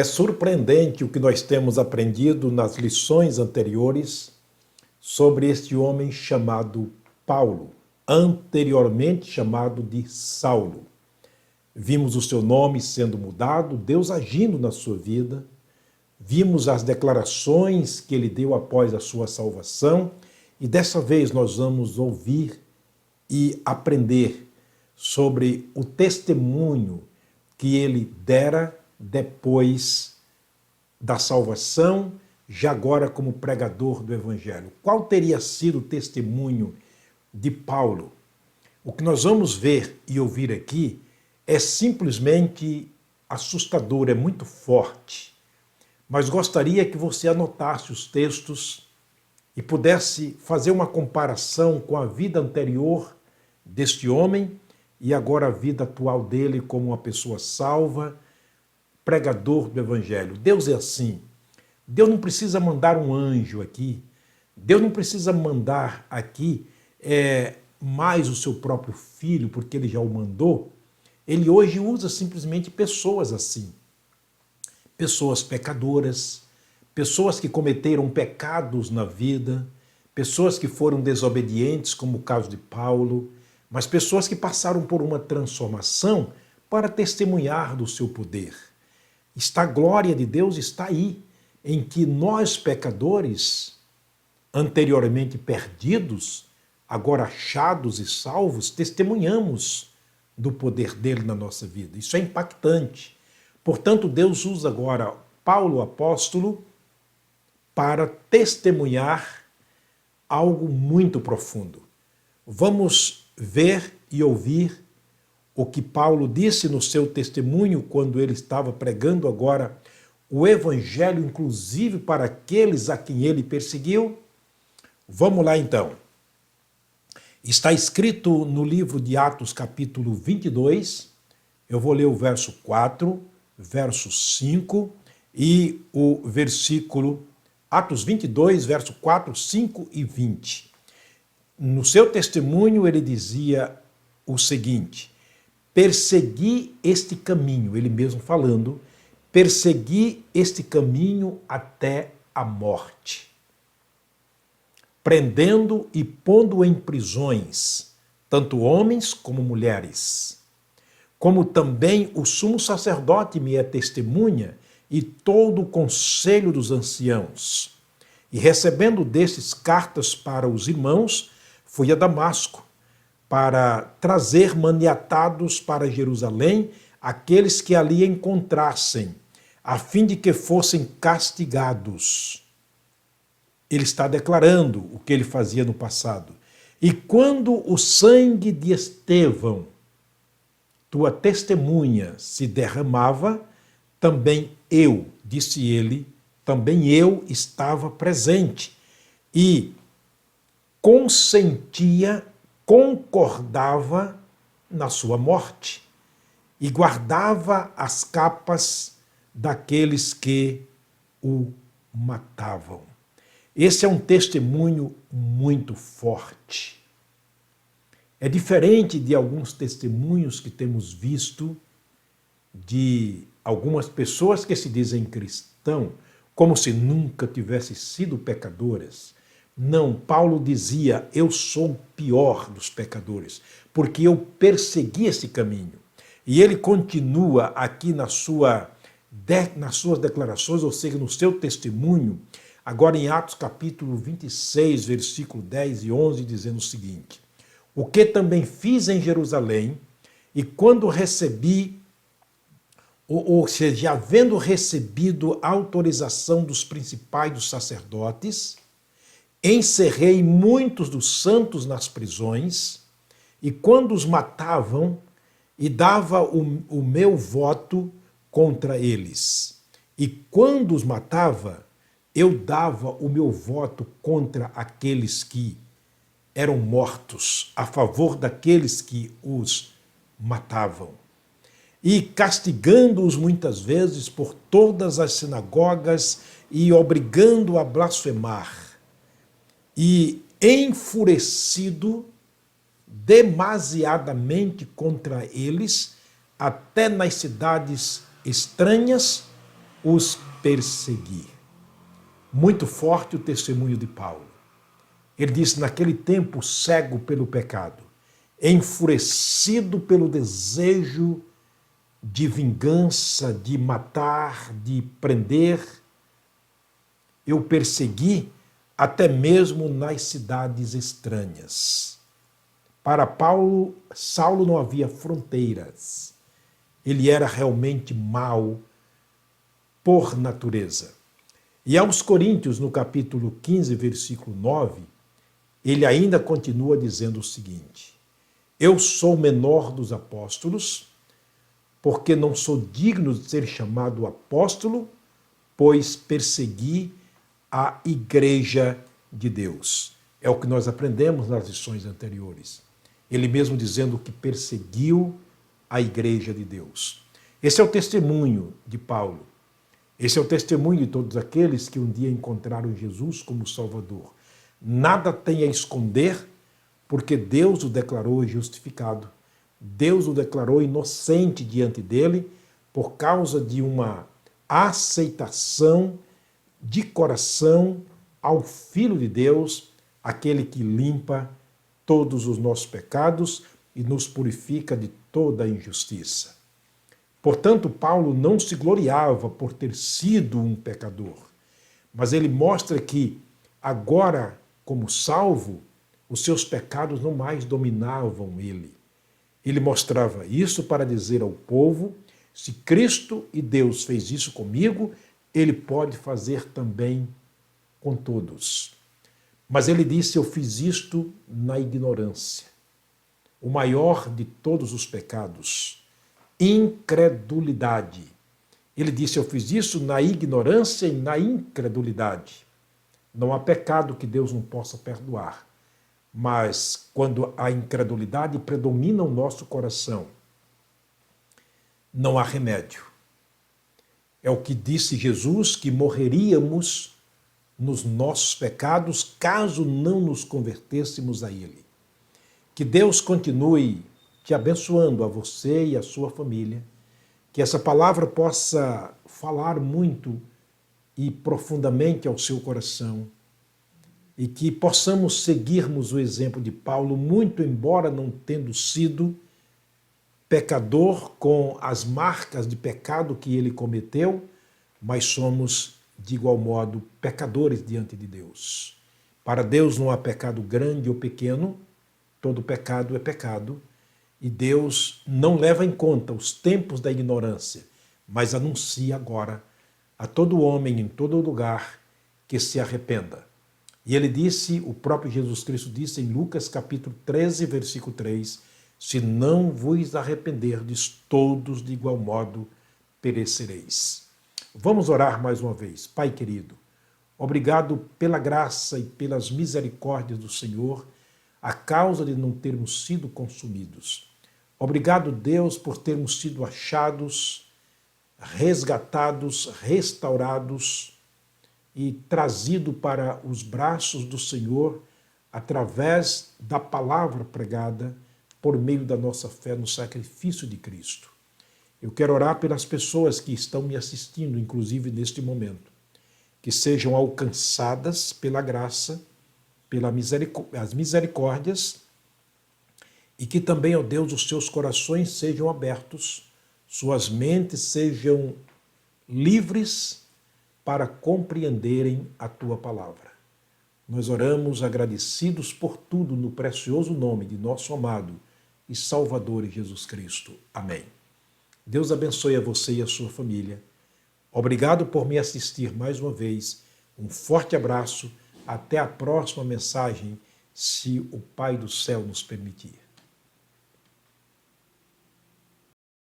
É surpreendente o que nós temos aprendido nas lições anteriores sobre este homem chamado Paulo, anteriormente chamado de Saulo. Vimos o seu nome sendo mudado, Deus agindo na sua vida, vimos as declarações que ele deu após a sua salvação e dessa vez nós vamos ouvir e aprender sobre o testemunho que ele dera depois da salvação, já agora como pregador do Evangelho. Qual teria sido o testemunho de Paulo? O que nós vamos ver e ouvir aqui é simplesmente assustador, é muito forte. Mas gostaria que você anotasse os textos e pudesse fazer uma comparação com a vida anterior deste homem e agora a vida atual dele como uma pessoa salva, pregador do Evangelho. Deus é assim. Deus não precisa mandar um anjo aqui. Deus não precisa mandar aqui mais o seu próprio filho, porque ele já o mandou. Ele hoje usa simplesmente pessoas assim. Pessoas pecadoras, pessoas que cometeram pecados na vida, pessoas que foram desobedientes, como o caso de Paulo, mas pessoas que passaram por uma transformação para testemunhar do seu poder. A glória de Deus está aí, em que nós pecadores, anteriormente perdidos, agora achados e salvos, testemunhamos do poder dele na nossa vida. Isso é impactante. Portanto, Deus usa agora Paulo, apóstolo, para testemunhar algo muito profundo. Vamos ver e ouvir o que Paulo disse no seu testemunho quando ele estava pregando agora o Evangelho, inclusive para aqueles a quem ele perseguiu. Vamos lá então. Está escrito no livro de Atos, capítulo 22, eu vou ler o verso 4, verso 5 e o versículo, Atos 22, verso 4, 5 e 20. No seu testemunho ele dizia o seguinte: persegui este caminho, ele mesmo falando, persegui este caminho até a morte, prendendo e pondo em prisões, tanto homens como mulheres, como também o sumo sacerdote me é testemunha e todo o conselho dos anciãos. E recebendo destes cartas para os irmãos, fui a Damasco, para trazer maniatados para Jerusalém aqueles que ali encontrassem, a fim de que fossem castigados. Ele está declarando o que ele fazia no passado. E quando o sangue de Estevão, tua testemunha, se derramava, também eu, disse ele, também eu estava presente e consentia, concordava na sua morte e guardava as capas daqueles que o matavam. Esse é um testemunho muito forte. É diferente de alguns testemunhos que temos visto de algumas pessoas que se dizem cristão, como se nunca tivessem sido pecadoras. Não, Paulo dizia, eu sou o pior dos pecadores, porque eu persegui esse caminho. E ele continua aqui nas suas declarações, ou seja, no seu testemunho, agora em Atos capítulo 26, versículo 10 e 11, dizendo o seguinte: o que também fiz em Jerusalém, e quando recebi, ou seja, havendo recebido a autorização dos principais dos sacerdotes, encerrei muitos dos santos nas prisões, e quando os matavam, e dava o meu voto contra eles. E quando os matava, eu dava o meu voto contra aqueles que eram mortos, a favor daqueles que os matavam. E castigando-os muitas vezes por todas as sinagogas e obrigando a blasfemar. E enfurecido demasiadamente contra eles, até nas cidades estranhas, os persegui. Muito forte o testemunho de Paulo. Ele disse, naquele tempo, cego pelo pecado, enfurecido pelo desejo de vingança, de matar, de prender, eu persegui até mesmo nas cidades estranhas. Para Paulo, Saulo não havia fronteiras. Ele era realmente mau por natureza. E aos Coríntios, no capítulo 15, versículo 9, ele ainda continua dizendo o seguinte: eu sou o menor dos apóstolos, porque não sou digno de ser chamado apóstolo, pois persegui a igreja de Deus. É o que nós aprendemos nas lições anteriores. Ele mesmo dizendo que perseguiu a igreja de Deus. Esse é o testemunho de Paulo. Esse é o testemunho de todos aqueles que um dia encontraram Jesus como Salvador. Nada tem a esconder, porque Deus o declarou justificado. Deus o declarou inocente diante dele por causa de uma aceitação de coração ao Filho de Deus, aquele que limpa todos os nossos pecados e nos purifica de toda a injustiça. Portanto, Paulo não se gloriava por ter sido um pecador, mas ele mostra que agora, como salvo, os seus pecados não mais dominavam ele. Ele mostrava isso para dizer ao povo, se Cristo e Deus fez isso comigo, ele pode fazer também com todos. Mas ele disse, eu fiz isto na ignorância. O maior de todos os pecados, incredulidade. Ele disse, eu fiz isso na ignorância e na incredulidade. Não há pecado que Deus não possa perdoar. Mas quando a incredulidade predomina o nosso coração, não há remédio. É o que disse Jesus, que morreríamos nos nossos pecados caso não nos convertêssemos a Ele. Que Deus continue te abençoando a você e a sua família, que essa palavra possa falar muito e profundamente ao seu coração, e que possamos seguirmos o exemplo de Paulo, muito embora não tendo sido pecador com as marcas de pecado que ele cometeu, mas somos, de igual modo, pecadores diante de Deus. Para Deus não há pecado grande ou pequeno, todo pecado é pecado, e Deus não leva em conta os tempos da ignorância, mas anuncia agora a todo homem, em todo lugar, que se arrependa. E ele disse, o próprio Jesus Cristo disse em Lucas capítulo 13, versículo 3, se não vos arrependerdes, todos de igual modo perecereis. Vamos orar mais uma vez. Pai querido, obrigado pela graça e pelas misericórdias do Senhor, a causa de não termos sido consumidos. Obrigado, Deus, por termos sido achados, resgatados, restaurados e trazido para os braços do Senhor através da palavra pregada por meio da nossa fé no sacrifício de Cristo. Eu quero orar pelas pessoas que estão me assistindo, inclusive neste momento, que sejam alcançadas pela graça, pelas misericórdias, e que também, ó Deus, os seus corações sejam abertos, suas mentes sejam livres para compreenderem a Tua palavra. Nós oramos agradecidos por tudo no precioso nome de nosso amado e Salvador Jesus Cristo. Amém. Deus abençoe a você e a sua família. Obrigado por me assistir mais uma vez. Um forte abraço. Até a próxima mensagem, se o Pai do céu nos permitir.